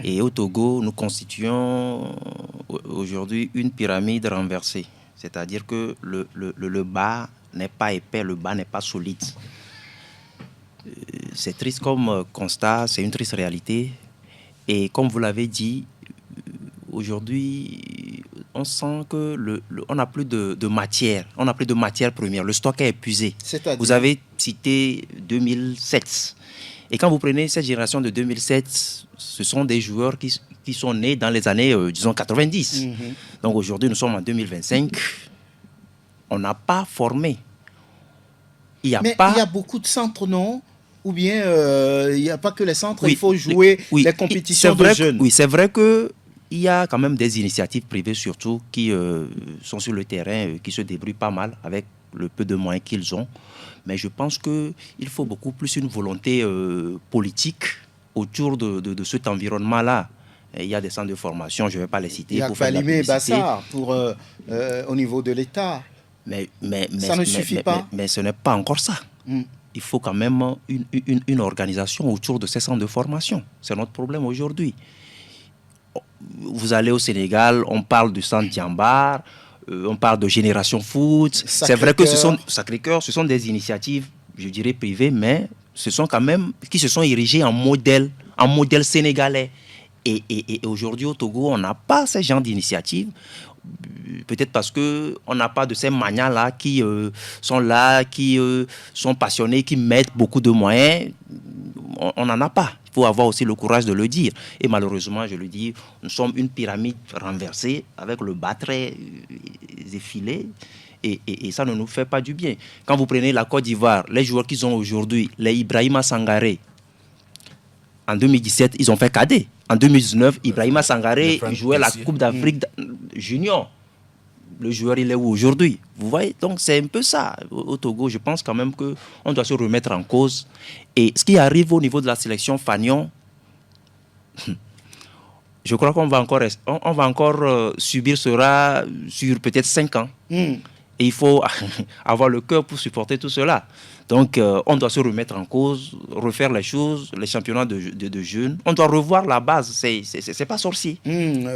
Et au Togo, nous constituons aujourd'hui une pyramide renversée. C'est-à-dire que le bas n'est pas épais, le bas n'est pas solide. C'est triste comme constat, c'est une triste réalité. Et comme vous l'avez dit, aujourd'hui, on sent que on n'a plus de matière, on n'a plus de matière première. Le stock est épuisé. Vous avez cité 2007. Et quand vous prenez cette génération de 2007, ce sont des joueurs qui sont nés dans les années, disons, 90. Donc aujourd'hui, nous sommes en 2025. On n'a pas formé. Il y a beaucoup de centres, non? Ou bien il n'y a pas que les centres, il faut jouer les compétitions de jeunes. Oui, c'est vrai qu'il y a quand même des initiatives privées surtout qui sont sur le terrain, qui se débrouillent pas mal avec le peu de moyens qu'ils ont. Mais je pense qu'il faut beaucoup plus une volonté politique autour de cet environnement-là. Il y a des centres de formation, je ne vais pas les citer. Il y a Kvalimé et Bassar au niveau de l'État. Mais ça ne suffit pas. Mais ce n'est pas encore ça. Il faut quand même une organisation autour de ces centres de formation. C'est notre problème aujourd'hui. Vous allez au Sénégal, on parle du centre Diambar, on parle de Génération Foot. C'est vrai que Sacré-Cœur, ce sont des initiatives, je dirais, privées, mais ce sont quand même qui se sont érigées en modèle sénégalais. Et aujourd'hui, au Togo, on n'a pas ce genre d'initiatives. Peut-être parce qu'on n'a pas de ces manias-là qui sont là, qui sont passionnés, qui mettent beaucoup de moyens. On n'en a pas. Il faut avoir aussi le courage de le dire. Et malheureusement, je le dis, nous sommes une pyramide renversée avec le bas très effilé. Et ça ne nous fait pas du bien. Quand vous prenez la Côte d'Ivoire, les joueurs qu'ils ont aujourd'hui, les Ibrahima Sangaré, en 2017, ils ont fait cadet. En 2019, Ibrahima Sangaré jouait la Coupe d'Afrique Junior. Le joueur, il est où aujourd'hui? Vous voyez? Donc, c'est un peu ça. Au Togo, je pense quand même qu'on doit se remettre en cause. Et ce qui arrive au niveau de la sélection Fagnon, je crois qu'on va encore subir cela sur peut-être 5 ans. Et il faut avoir le cœur pour supporter tout cela. Donc, on doit se remettre en cause, refaire les choses, les championnats de jeunes. On doit revoir la base. C'est pas sorcier.